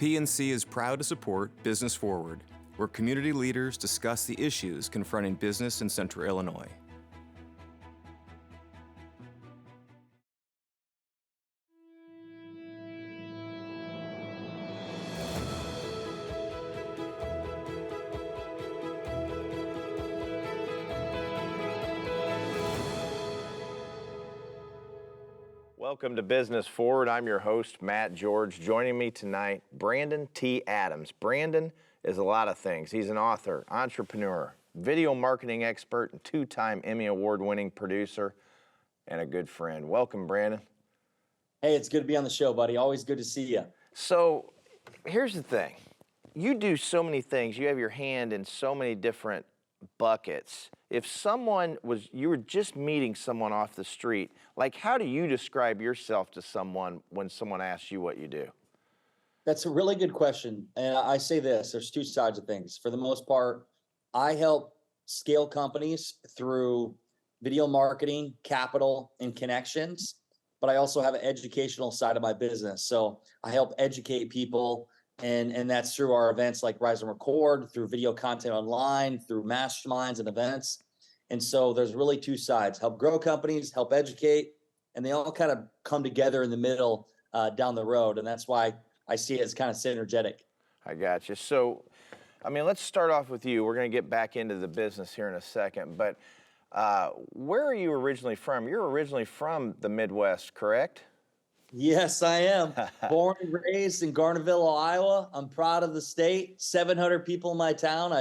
PNC is proud to support Business Forward, where community leaders discuss the issues confronting business in Central Illinois. Welcome to Business Forward. I'm your host, Matt George. Joining me tonight, Brandon T. Adams. Brandon is a lot of things. He's an author, entrepreneur, video marketing expert, and two-time Emmy Award-winning producer, and a good friend. Welcome, Brandon. Hey, it's good to be on the show, buddy. Always good to see you. So here's the thing. You do so many things. You have your hand in so many different buckets. If you were just meeting someone off the street, like how do you describe yourself to someone when someone asks you what you do? That's a really good question. And I say this, there's two sides of things. For the most part, I help scale companies through video marketing, capital, and connections. But I also have an educational side of my business. So I help educate people, and that's through our events like Rise and Record, through video content online, through masterminds and events. And so there's really two sides: help grow companies, help educate, and they all kind of come together in the middle down the road. And that's why I see it as kind of synergetic. I got you. So, let's start off with you. We're going to get back into the business here in a second. But where are you originally from? You're originally from the Midwest, correct? Yes, I am. Born and raised in Garnerville, Iowa. I'm proud of the state. 700 people in my town.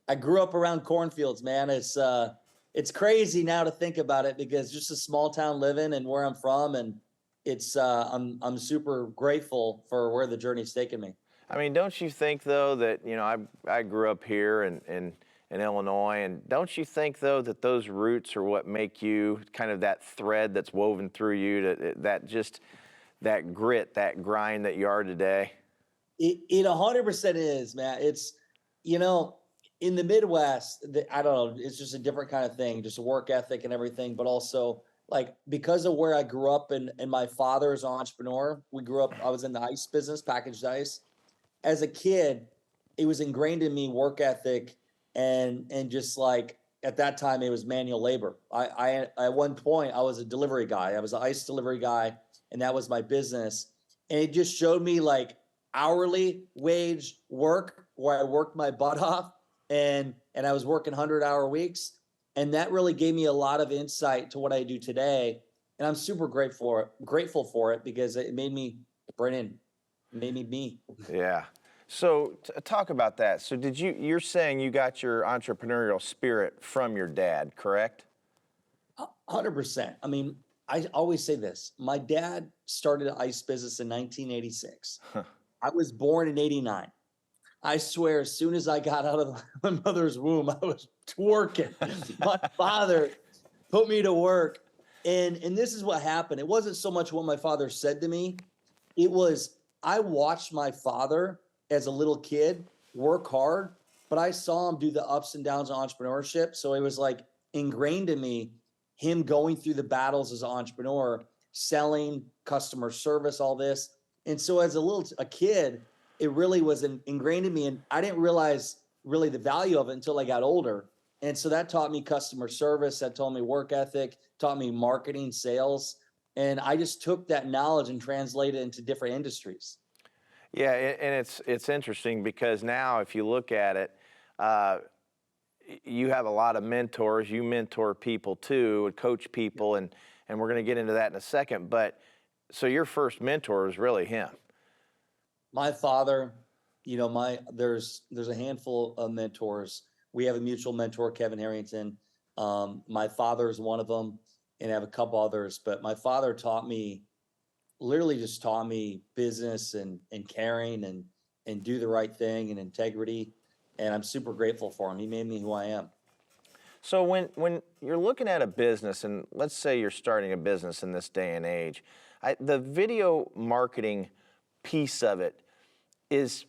I grew up around cornfields, man. It's crazy now to think about it because just a small town living and where I'm from, and it's I'm super grateful for where the journey's taken me. Don't you think though that I grew up here in Illinois, and don't you think though that those roots are what make you kind of that thread that's woven through you, that grit, that grind that you are today? It 100% is, man. It's in the Midwest, I don't know, it's just a different kind of thing, just a work ethic and everything, but also like because of where I grew up and my father is an entrepreneur. I was in the ice business, packaged ice. As a kid, it was ingrained in me, work ethic, and just like at that time it was manual labor. I at one point I was a delivery guy. I was an ice delivery guy, and that was my business. And it just showed me like hourly wage work where I worked my butt off, and I was working 100-hour weeks, and that really gave me a lot of insight to what I do today. And I'm super grateful for it because it made me Brennan, made me me. Yeah. So talk about that. So you're saying you got your entrepreneurial spirit from your dad, correct? 100%. I always say this. My dad started an ice business in 1986. I was born in 89. I swear, as soon as I got out of my mother's womb, I was working. My father put me to work. And this is what happened. It wasn't so much what my father said to me. It was, I watched my father as a little kid work hard, but I saw him do the ups and downs of entrepreneurship. So it was like ingrained in me, him going through the battles as an entrepreneur, selling, customer service, all this. And so as a kid, it really was ingrained in me, and I didn't realize really the value of it until I got older. And so that taught me customer service, that taught me work ethic, taught me marketing, sales. And I just took that knowledge and translated it into different industries. Yeah, and it's interesting because now if you look at it, you have a lot of mentors. You mentor people too, and coach people, and we're going to get into that in a second. But so your first mentor was really him. My father, there's a handful of mentors. We have a mutual mentor, Kevin Harrington. My father is one of them, and I have a couple others. But my father literally just taught me business and caring and do the right thing and integrity. And I'm super grateful for him. He made me who I am. So when you're looking at a business, and let's say you're starting a business in this day and age, the video marketing piece of it is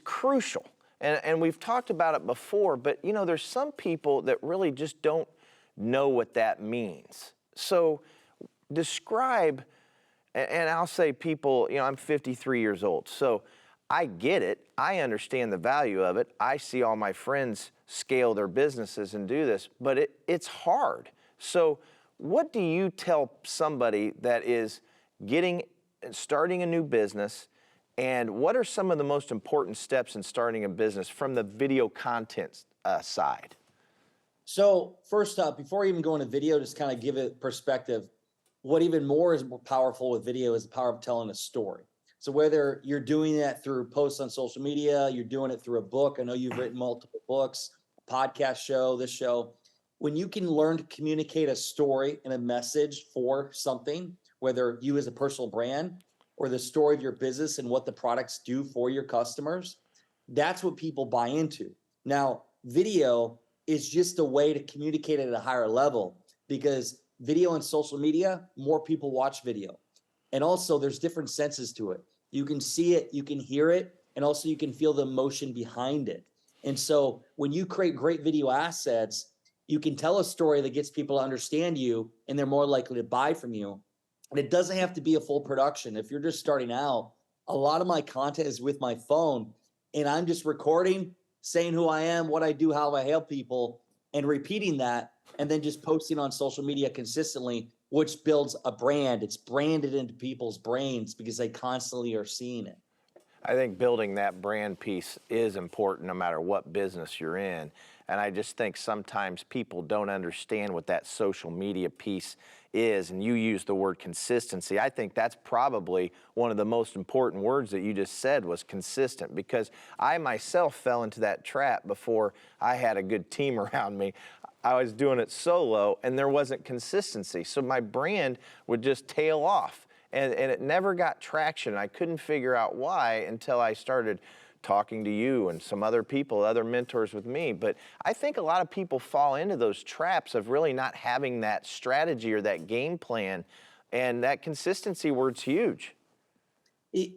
crucial. And we've talked about it before, but there's some people that really just don't know what that means. So describe And I'll say people, I'm 53 years old, so I get it. I understand the value of it. I see all my friends scale their businesses and do this, but it's hard. So what do you tell somebody that is starting a new business, and what are some of the most important steps in starting a business from the video content side? So first up, before I even go into video, just kind of give it perspective. What even more is more powerful with video is the power of telling a story. So whether you're doing that through posts on social media, you're doing it through a book. I know you've written multiple books, a podcast show, this show. When you can learn to communicate a story and a message for something, whether you as a personal brand or the story of your business and what the products do for your customers, that's what people buy into. Now, video is just a way to communicate at a higher level because video and social media, more people watch video. And also there's different senses to it. You can see it, you can hear it, and also you can feel the emotion behind it. And so when you create great video assets, you can tell a story that gets people to understand you and they're more likely to buy from you. And it doesn't have to be a full production. If you're just starting out, a lot of my content is with my phone and I'm just recording, saying who I am, what I do, how I help people, and repeating that, and then just posting on social media consistently, which builds a brand. It's branded into people's brains because they constantly are seeing it. I think building that brand piece is important no matter what business you're in. And I just think sometimes people don't understand what that social media piece is. And you use the word consistency. I think that's probably one of the most important words that you just said was consistent, because I myself fell into that trap before I had a good team around me. I was doing it solo and there wasn't consistency. So my brand would just tail off. And it never got traction. I couldn't figure out why until I started talking to you and some other people, other mentors with me. But I think a lot of people fall into those traps of really not having that strategy or that game plan. And that consistency word's huge.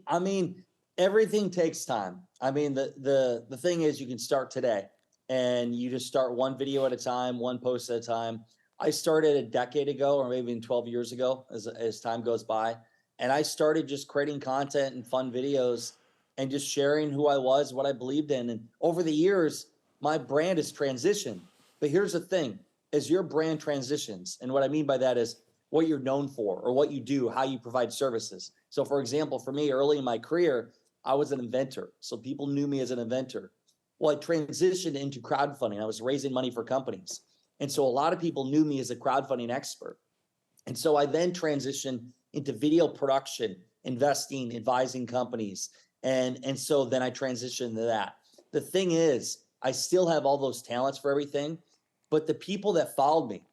I mean, everything takes time. I mean, the thing is you can start today and you just start one video at a time, one post at a time. I started a decade ago or maybe even 12 years ago as time goes by. And I started just creating content and fun videos and just sharing who I was, what I believed in. And over the years, my brand has transitioned. But here's the thing, as your brand transitions, and what I mean by that is what you're known for or what you do, how you provide services. So for example, for me, early in my career, I was an inventor. So people knew me as an inventor. Well, I transitioned into crowdfunding. I was raising money for companies. And so a lot of people knew me as a crowdfunding expert. And so I then transitioned into video production, investing, advising companies. And so then I transitioned to that. The thing is, I still have all those talents for everything, but the people that followed me,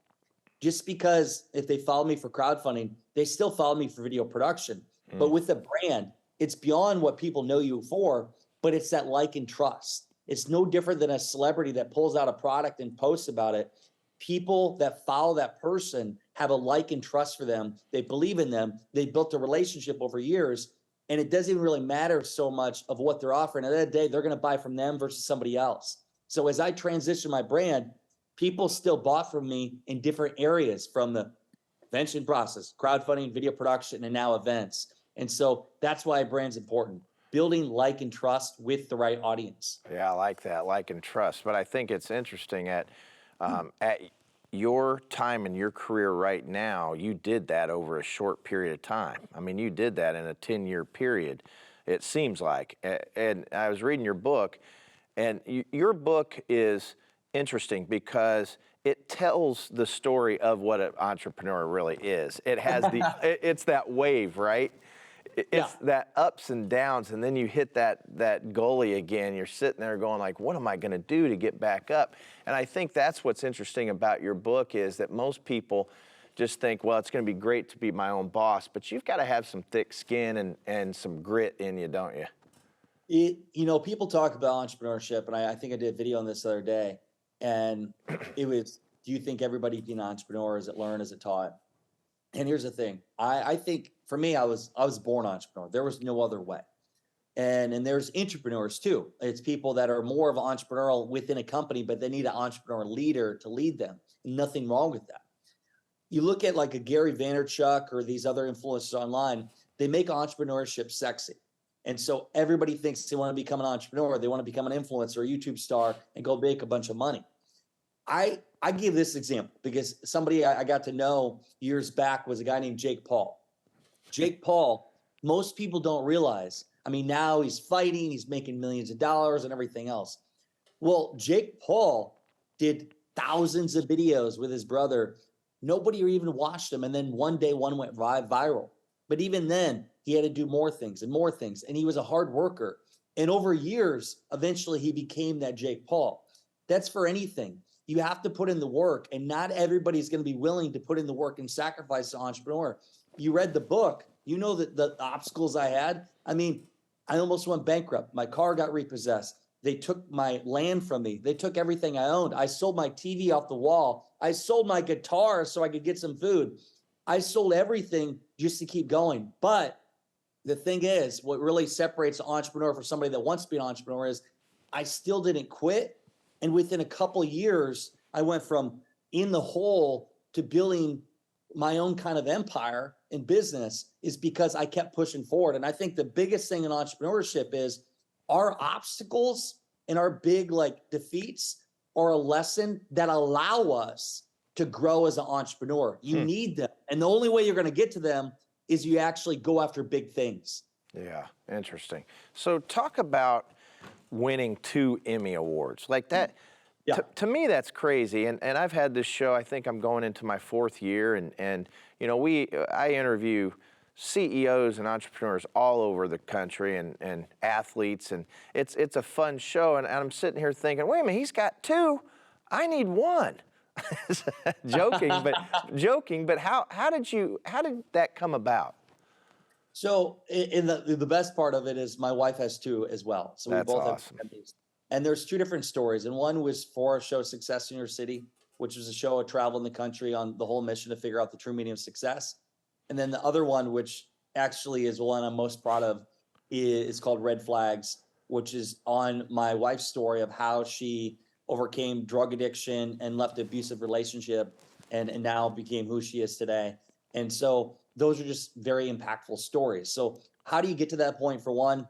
just because if they followed me for crowdfunding, they still followed me for video production. But with the brand, it's beyond what people know you for, but it's that like and trust. It's no different than a celebrity that pulls out a product and posts about it. People that follow that person have a like and trust for them. They believe in them. They built a relationship over years, and it doesn't even really matter so much of what they're offering. At the end of the day, they're going to buy from them versus somebody else. So as I transition my brand, people still bought from me in different areas, from the invention process, crowdfunding, video production, and now events. And so that's why a brand's important. Building like and trust with the right audience. Yeah, I like that, like and trust. But I think it's interesting at your time in your career right now, you did that over a short period of time. I mean, you did that in a 10-year period, it seems like. And I was reading your book, and your book is interesting because it tells the story of what an entrepreneur really is. It has it's that wave, right? It's that ups and downs, and then you hit that gully again. You're sitting there going like, what am I going to do to get back up? And I think that's what's interesting about your book is that most people just think, well, it's going to be great to be my own boss, but you've got to have some thick skin and some grit in you, don't you? People talk about entrepreneurship, and I think I did a video on this the other day, and it was, do you think everybody can be an entrepreneur? Is it learned? Is it taught? And here's the thing. I think for me, I was born entrepreneur. There was no other way. And there's entrepreneurs too. It's people that are more of an entrepreneurial within a company, but they need an entrepreneur leader to lead them. Nothing wrong with that. you look at like a Gary Vaynerchuk or these other influencers online, they make entrepreneurship sexy. And so everybody thinks they want to become an entrepreneur, they want to become an influencer or YouTube star and go make a bunch of money. I give this example because somebody I got to know years back was a guy named Jake Paul. Jake Paul, most people don't realize. I mean, now he's fighting, he's making millions of dollars and everything else. Well, Jake Paul did thousands of videos with his brother. Nobody even watched them. And then one day one went viral. But even then, he had to do more things and more things. And he was a hard worker. And over years, eventually he became that Jake Paul. That's for anything. You have to put in the work, and not everybody's going to be willing to put in the work and sacrifice to entrepreneur. You read the book, you know that the obstacles I had. I mean, I almost went bankrupt. My car got repossessed. They took my land from me. They took everything I owned. I sold my TV off the wall. I sold my guitar so I could get some food. I sold everything just to keep going. But the thing is, what really separates an entrepreneur from somebody that wants to be an entrepreneur is I still didn't quit. And within a couple of years, I went from in the hole to building my own kind of empire in business is because I kept pushing forward. And I think the biggest thing in entrepreneurship is our obstacles and our big like defeats are a lesson that allow us to grow as an entrepreneur. You need them. And the only way you're going to get to them is you actually go after big things. Yeah, interesting. So talk about winning 2 Emmy Awards. Like that, Yeah. to me, that's crazy. And I've had this show, I think I'm going into my 4th year. And you know, I interview CEOs and entrepreneurs all over the country and athletes. And it's a fun show. And I'm sitting here thinking, wait a minute, he's got 2. I need 1. joking, but how did that come about? So in the best part of it is my wife has 2 as well. So That's we both awesome. have Emmys. And there's 2 different stories. And one was for our show Success in Your City, which was a show of travel in the country on the whole mission to figure out the true meaning of success. And then the other one, which actually is one I'm most proud of, is called Red Flags, which is on my wife's story of how she overcame drug addiction and left an abusive relationship and now became who she is today. And so those are just very impactful stories. So how do you get to that point? For one,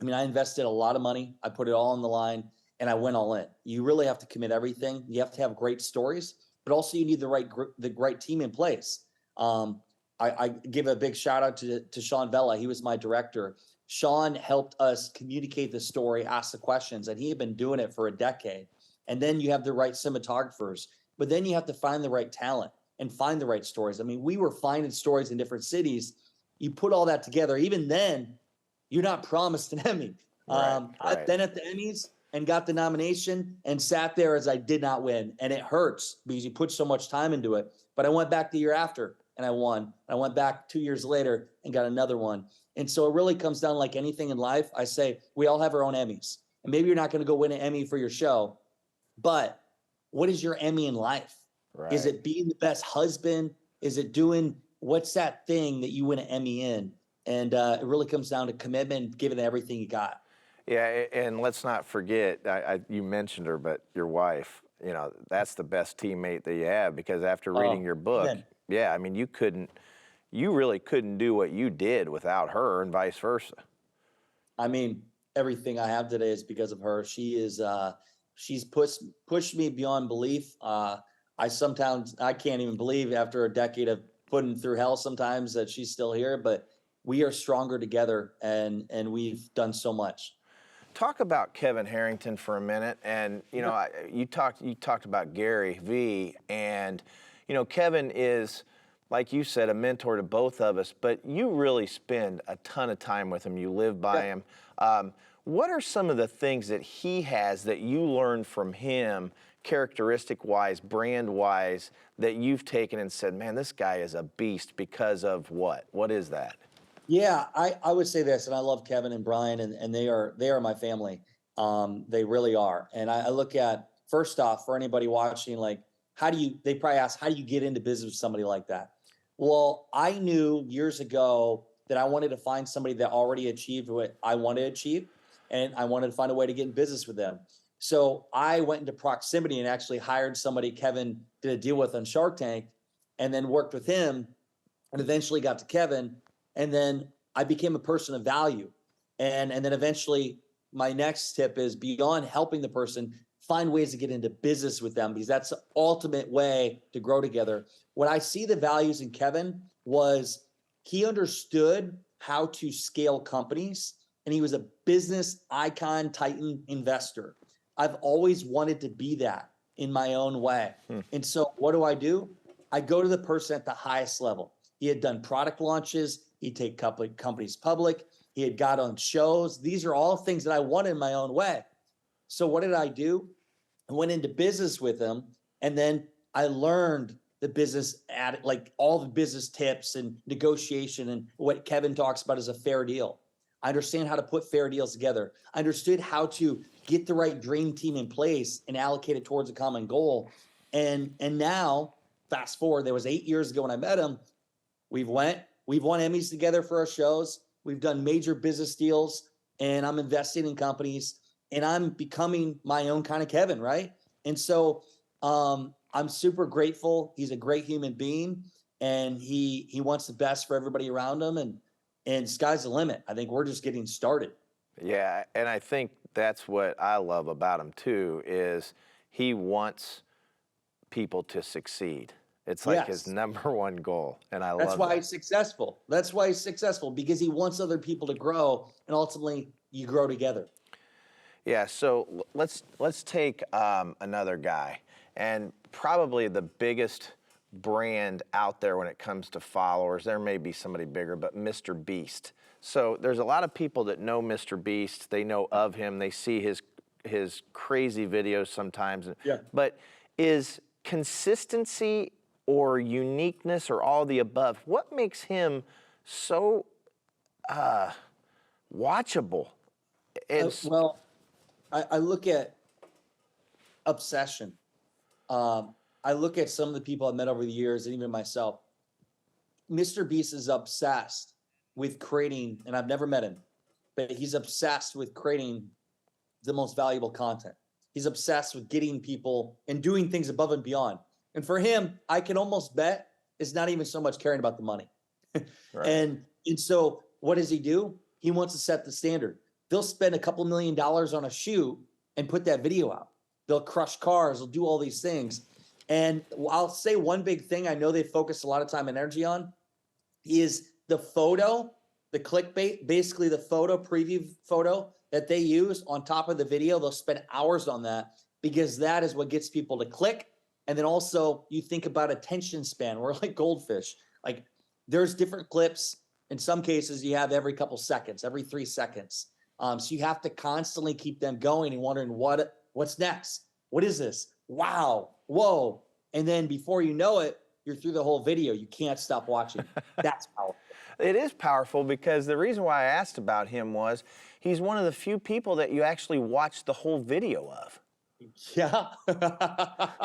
I mean, I invested a lot of money. I put it all on the line and I went all in. You really have to commit everything. You have to have great stories, but also you need the right team in place. I give a big shout out to Sean Vella. He was my director. Sean helped us communicate the story, ask the questions, and he had been doing it for a decade. And then you have the right cinematographers, but then you have to find the right talent and find the right stories. I mean, we were finding stories in different cities. You put all that together, even then, you're not promised an Emmy. Right. I've been at the Emmys and got the nomination and sat there as I did not win. And it hurts because you put so much time into it. But I went back the year after and I won. I went back 2 years later and got another one. And so it really comes down like anything in life. I say, we all have our own Emmys. And maybe you're not going to go win an Emmy for your show, but what is your Emmy in life? Right. Is it being the best husband? Is it doing what's that thing that you win an Emmy in? And it really comes down to commitment, giving everything you got. Yeah, and let's not forget, you mentioned her, but your wife, you know, that's the best teammate that you have because after reading your book, yeah, I mean, you really couldn't do what you did without her and vice versa. I mean, everything I have today is because of her. She's pushed me beyond belief. I can't even believe after a decade of putting through hell sometimes that she's still here, but we are stronger together and we've done so much. Talk about Kevin Harrington for a minute. And, you know, you talked about Gary Vee, and, you know, Kevin is, like you said, a mentor to both of us, but you really spend a ton of time with him. You live by him. What are some of the things that he has that you learned from him, characteristic-wise, brand-wise, that you've taken and said, man, this guy is a beast because of what? What is that? Yeah, I would say this, and I love Kevin and Brian, and they are my family. They really are. And I look at, first off, for anybody watching, like, they probably ask, how do you get into business with somebody like that? Well, I knew years ago that I wanted to find somebody that already achieved what I wanted to achieve, and I wanted to find a way to get in business with them. So I went into proximity and actually hired somebody Kevin did a deal with on Shark Tank and then worked with him and eventually got to Kevin. And then I became a person of value. And then eventually my next tip is beyond helping the person, find ways to get into business with them, because that's the ultimate way to grow together. What I see the values in Kevin was he understood how to scale companies, and he was a business icon, titan investor. I've always wanted to be that in my own way. And so what do? I go to the person at the highest level. He had done product launches. He'd take companies public. He had got on shows. These are all things that I wanted in my own way. So what did I do? I went into business with him, and then I learned the business like all the business tips and negotiation and what Kevin talks about as a fair deal. I understand how to put fair deals together. I understood how to get the right dream team in place and allocate it towards a common goal. And now, fast forward, there was 8 years ago when I met him. We've won Emmys together for our shows. We've done major business deals, and I'm investing in companies, and I'm becoming my own kind of Kevin, right? And so I'm super grateful. He's a great human being, and he wants the best for everybody around him, and sky's the limit. I think we're just getting started. Yeah, and I think that's what I love about him too, is he wants people to succeed. It's like his number one goal, and I love that. That's why he's successful. That's why he's successful, because he wants other people to grow, and ultimately you grow together. Yeah, so let's take another guy, and probably the biggest brand out there when it comes to followers. There may be somebody bigger, but Mr. Beast. So there's a lot of people that know Mr. Beast. They know of him. They see his crazy videos sometimes. Yeah. But is consistency or uniqueness or all the above, what makes him so watchable? Well, I look at obsession. I look at some of the people I've met over the years, and even myself. Mr. Beast is obsessed with creating, and I've never met him, but he's obsessed with creating the most valuable content. He's obsessed with getting people and doing things above and beyond. And for him, I can almost bet it's not even so much caring about the money. Right. And so what does he do? He wants to set the standard. They'll spend a couple $1 million on a shoot and put that video out. They'll crush cars. They'll do all these things. And I'll say one big thing I know they focus a lot of time and energy on is the photo, the clickbait, basically the photo, preview photo that they use on top of the video. They'll spend hours on that because that is what gets people to click. And then also you think about attention span. We're like goldfish. Like there's different clips. In some cases you have every couple seconds, every 3 seconds. So you have to constantly keep them going and wondering what's next? What is this? Wow. Whoa. And then before you know it, you're through the whole video. You can't stop watching. That's powerful. It is powerful because the reason why I asked about him was he's one of the few people that you actually watch the whole video of. Yeah.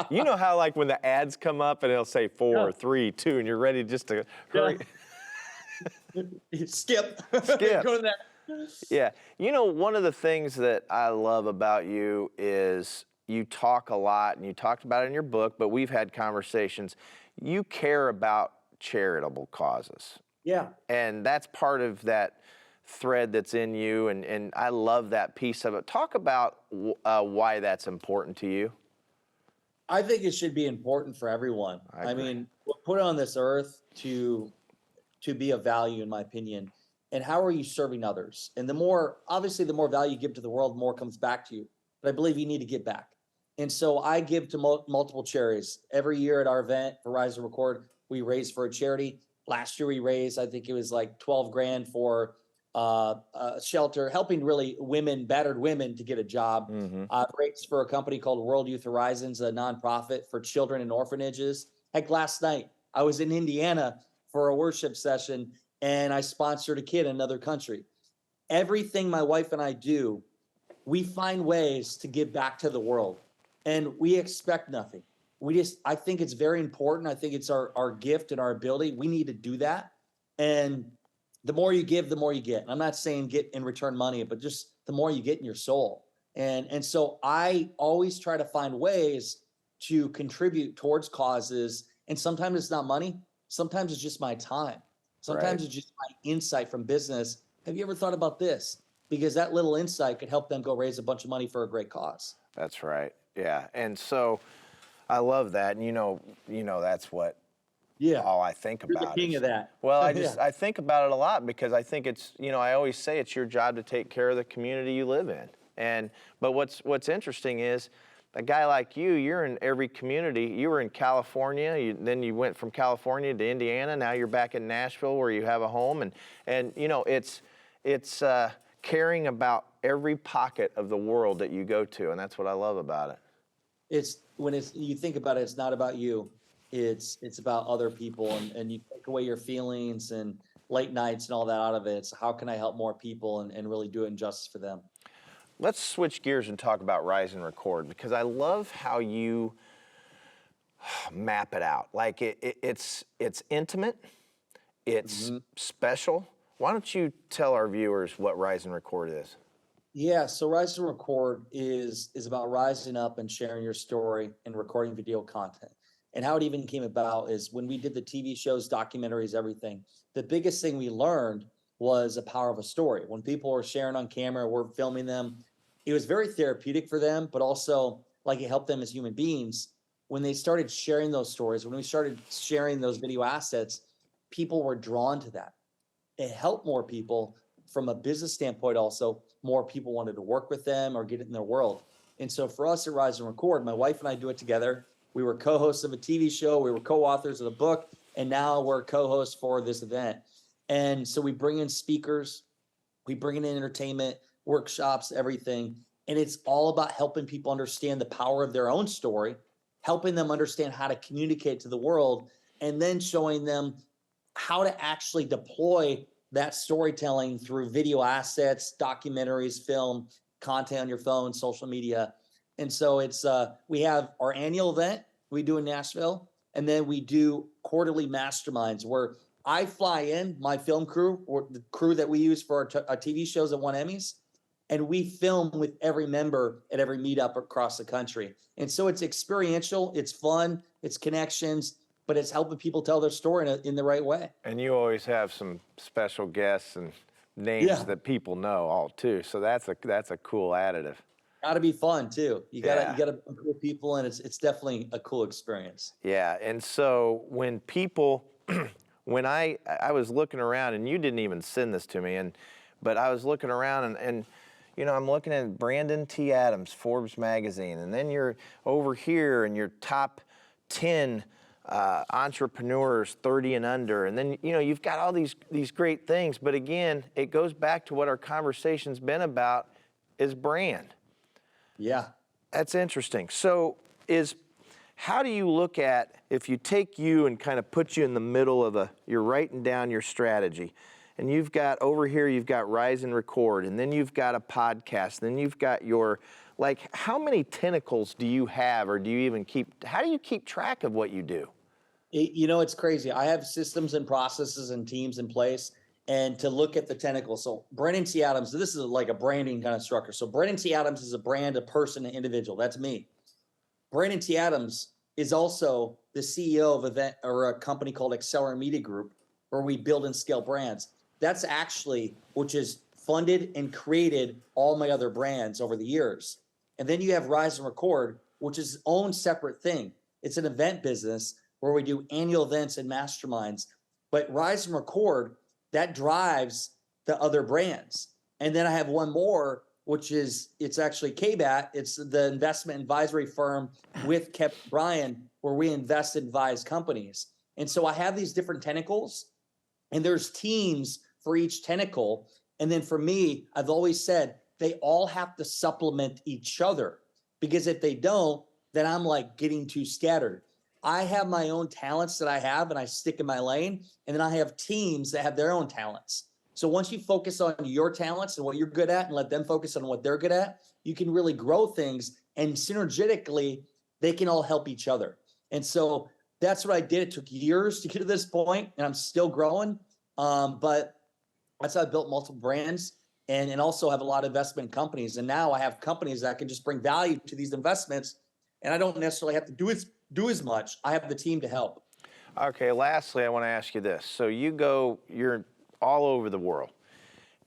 You know how like when the ads come up and it'll say 4, 3, 2, and you're ready just to hurry. Skip. Skip. Go to that. Yeah. You know, one of the things that I love about you is you talk a lot, and you talked about it in your book, but we've had conversations. You care about charitable causes. Yeah. And that's part of that thread that's in you, and I love that piece of it. Talk about why that's important to you. I think it should be important for everyone. I mean, we're put on this earth to be of value, in my opinion. And how are you serving others? And obviously, the more value you give to the world, the more comes back to you. But I believe you need to give back. And so I give to multiple charities. Every year at our event for Rise to Record, we raise for a charity. Last year we raised, I think it was like 12 grand for a shelter, helping really battered women to get a job. Raised for a company called World Youth Horizons, a nonprofit for children in orphanages. Heck, last night I was in Indiana for a worship session, and I sponsored a kid in another country. Everything my wife and I do, we find ways to give back to the world, and we expect nothing. I think it's very important. I think it's our gift and our ability. We need to do that. And the more you give, the more you get. And I'm not saying get in return money, but just the more you get in your soul. And so I always try to find ways to contribute towards causes And sometimes it's not money. Sometimes it's just my time. Sometimes Right. it's just my insight from business. Have you ever thought about this? Because that little insight could help them go raise a bunch of money for a great cause. That's right. Yeah. And so I love that. And that's what Yeah. all I think You're the about king is, of that. well, Yeah. I think about it a lot because I think it's, I always say it's your job to take care of the community you live in. But what's interesting is a guy like you're in every community. You were in California, then you went from California to Indiana. Now you're back in Nashville where you have a home, and it's caring about every pocket of the world that you go to, and that's what I love about it. It's you think about it, it's not about you. It's about other people, and you take away your feelings and late nights and all that out of it. It's how can I help more people and really do it in justice for them. Let's switch gears and talk about Rise and Record, because I love how you map it out. Like it's intimate, it's special. Why don't you tell our viewers what Rise and Record is? Yeah, so Rise and Record is about rising up and sharing your story and recording video content. And how it even came about is when we did the TV shows, documentaries, everything, the biggest thing we learned was the power of a story. When people were sharing on camera, we're filming them, it was very therapeutic for them, but also like it helped them as human beings. When they started sharing those stories, when we started sharing those video assets, people were drawn to that. It helped more people from a business standpoint. Also, more people wanted to work with them or get it in their world. And so for us at Rise and Record, my wife and I do it together. We were co-hosts of a TV show. We were co-authors of a book, and now we're co-hosts for this event. And so we bring in speakers, we bring in entertainment, workshops, everything. And it's all about helping people understand the power of their own story, helping them understand how to communicate to the world, and then showing them how to actually deploy that storytelling through video assets, documentaries, film, content on your phone, social media. And so it's we have our annual event we do in Nashville, and then we do quarterly masterminds where I fly in my film crew, or the crew that we use for our TV shows that won Emmys, and we film with every member at every meetup across the country. And so it's experiential, it's fun, it's connections, but it's helping people tell their story in the right way. And you always have some special guests and names that people know all too. So that's a cool additive. Got to be fun too. You gotta be cool people, and it's definitely a cool experience. Yeah, and so when people, when I was looking around, and you didn't even send this to me, but I was looking around and I'm looking at Brandon T. Adams, Forbes magazine, and then you're over here and your top 10 entrepreneurs 30 and under, and then you've got all these great things. But again, it goes back to what our conversation's been about, is brand. Yeah. That's interesting. So how do you look at, if you take you and kind of put you in the middle of you're writing down your strategy, and you've got over here, you've got Rise and Record, and then you've got a podcast, then you've got how many tentacles do you have, or how do you keep track of what you do? It's crazy. I have systems and processes and teams in place, and to look at the tentacles. So Brandon T. Adams, this is like a branding kind of structure. So Brandon T. Adams is a brand, a person, an individual. That's me. Brandon T. Adams is also the CEO of a company called Accelerate Media Group, where we build and scale brands. That's actually, which is funded and created all my other brands over the years. And then you have Rise and Record, which is its own separate thing. It's an event business where we do annual events and masterminds. But Rise and Record, that drives the other brands. And then I have one more, which is, it's actually KBAT. It's the investment advisory firm with Kevin Bryan, where we invest and advise companies. And so I have these different tentacles, and there's teams for each tentacle. And then for me, I've always said they all have to supplement each other, because if they don't, then I'm like getting too scattered. I have my own talents that I have and I stick in my lane, and then I have teams that have their own talents. So once you focus on your talents and what you're good at and let them focus on what they're good at, you can really grow things, and synergetically, they can all help each other. And so that's what I did. It took years to get to this point, and I'm still growing. But that's how I built multiple brands, and also have a lot of investment companies. And now I have companies that can just bring value to these investments, and I don't necessarily have to do as much. I have the team to help. Okay, lastly, I want to ask you this. So you're all over the world,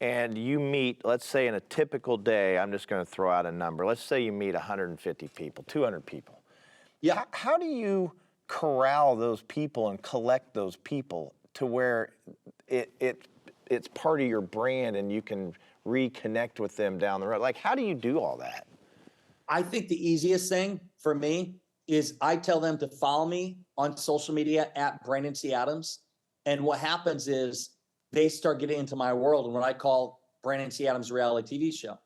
and you meet, let's say in a typical day, I'm just going to throw out a number. Let's say you meet 150 people, 200 people. Yeah. How do you corral those people and collect those people to where it's part of your brand and you can reconnect with them down the road? Like, how do you do all that? I think the easiest thing for me is I tell them to follow me on social media at Brandon T. Adams. And what happens is they start getting into my world and what I call Brandon T. Adams reality TV show.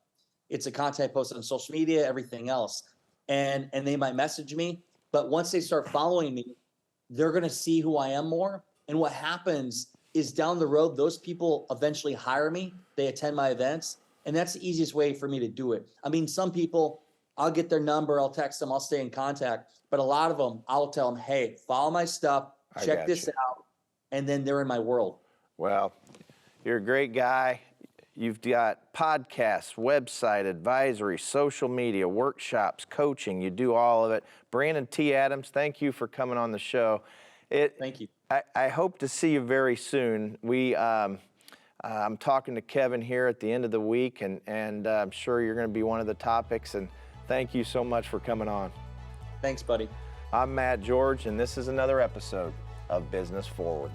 It's a content posted on social media, everything else. And they might message me, but once they start following me, they're going to see who I am more. And what happens is down the road, those people eventually hire me. They attend my events. And that's the easiest way for me to do it. I mean, some people, I'll get their number, I'll text them, I'll stay in contact. But a lot of them, I'll tell them, hey, follow my stuff, check this out. And then they're in my world. Well, you're a great guy. You've got podcasts, website, advisory, social media, workshops, coaching. You do all of it. Brandon T. Adams, thank you for coming on the show. Thank you. I hope to see you very soon. I'm talking to Kevin here at the end of the week, and I'm sure you're going to be one of the topics. And thank you so much for coming on. Thanks, buddy. I'm Matt George, and this is another episode of Business Forward.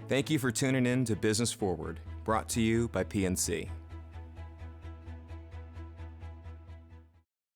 Thank you for tuning in to Business Forward, brought to you by PNC.